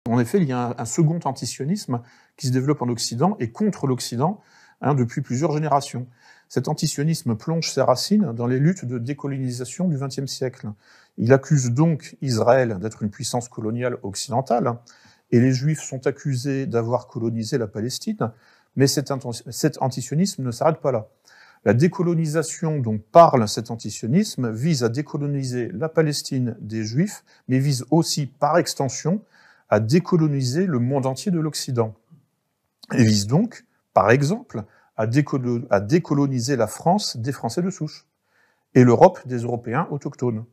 En effet, il y a un second antisionisme qui se développe en Occident et contre l'Occident depuis plusieurs générations. Cet antisionisme plonge ses racines dans les luttes de décolonisation du XXe siècle. Il accuse donc Israël d'être une puissance coloniale occidentale, et les Juifs sont accusés d'avoir colonisé la Palestine, mais cet antisionisme ne s'arrête pas là. La décolonisation dont parle cet antisionisme vise à décoloniser la Palestine des Juifs, mais vise aussi, par extension, à décoloniser le monde entier de l'Occident. Et vise donc, par exemple, à décoloniser la France des Français de souche et l'Europe des Européens autochtones.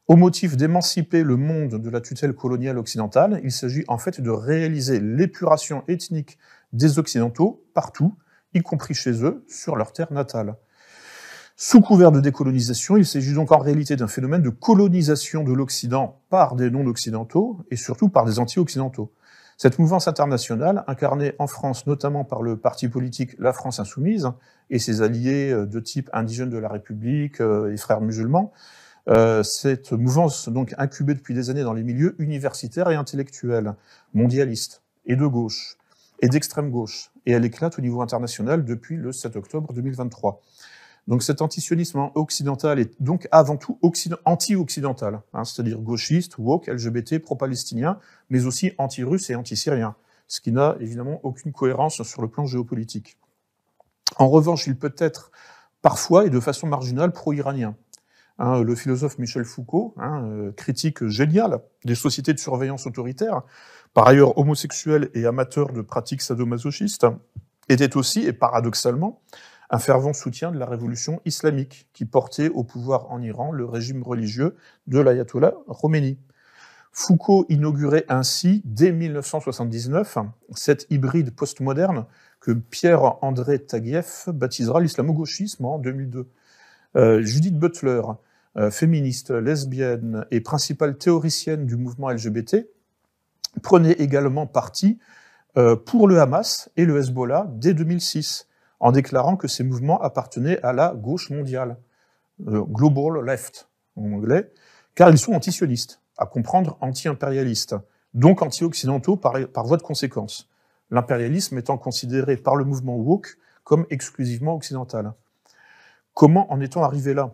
Au motif d'émanciper le monde de la tutelle coloniale occidentale, il s'agit en fait de réaliser l'épuration ethnique des Occidentaux partout, y compris chez eux, sur leur terre natale. Sous couvert de décolonisation, il s'agit donc en réalité d'un phénomène de colonisation de l'Occident par des non-occidentaux et surtout par des anti-occidentaux. Cette mouvance internationale, incarnée en France notamment par le parti politique La France Insoumise et ses alliés de type Indigènes de la République et Frères musulmans, cette mouvance donc incubée depuis des années dans les milieux universitaires et intellectuels, mondialistes et de gauche et d'extrême gauche, et elle éclate au niveau international depuis le 7 octobre 2023. Donc cet antisionisme occidental est donc avant tout anti-occidental, c'est-à-dire gauchiste, woke, LGBT, pro-palestinien, mais aussi anti-russe et anti-syrien, ce qui n'a évidemment aucune cohérence sur le plan géopolitique. En revanche, il peut être parfois et de façon marginale pro-iranien. Le philosophe Michel Foucault, critique génial des sociétés de surveillance autoritaire, par ailleurs homosexuel et amateur de pratiques sadomasochistes, était aussi, et paradoxalement, un fervent soutien de la révolution islamique qui portait au pouvoir en Iran le régime religieux de l'ayatollah Khomeini. Foucault inaugurait ainsi, dès 1979, cette hybride postmoderne que Pierre-André Taguieff baptisera l'islamo-gauchisme en 2002. Judith Butler, féministe, lesbienne et principale théoricienne du mouvement LGBT, prenait également parti pour le Hamas et le Hezbollah dès 2006, en déclarant que ces mouvements appartenaient à la gauche mondiale, global left en anglais, car ils sont antisionistes, à comprendre anti-impérialistes, donc anti-occidentaux par voie de conséquence, l'impérialisme étant considéré par le mouvement woke comme exclusivement occidental. Comment en est-on arrivé là ?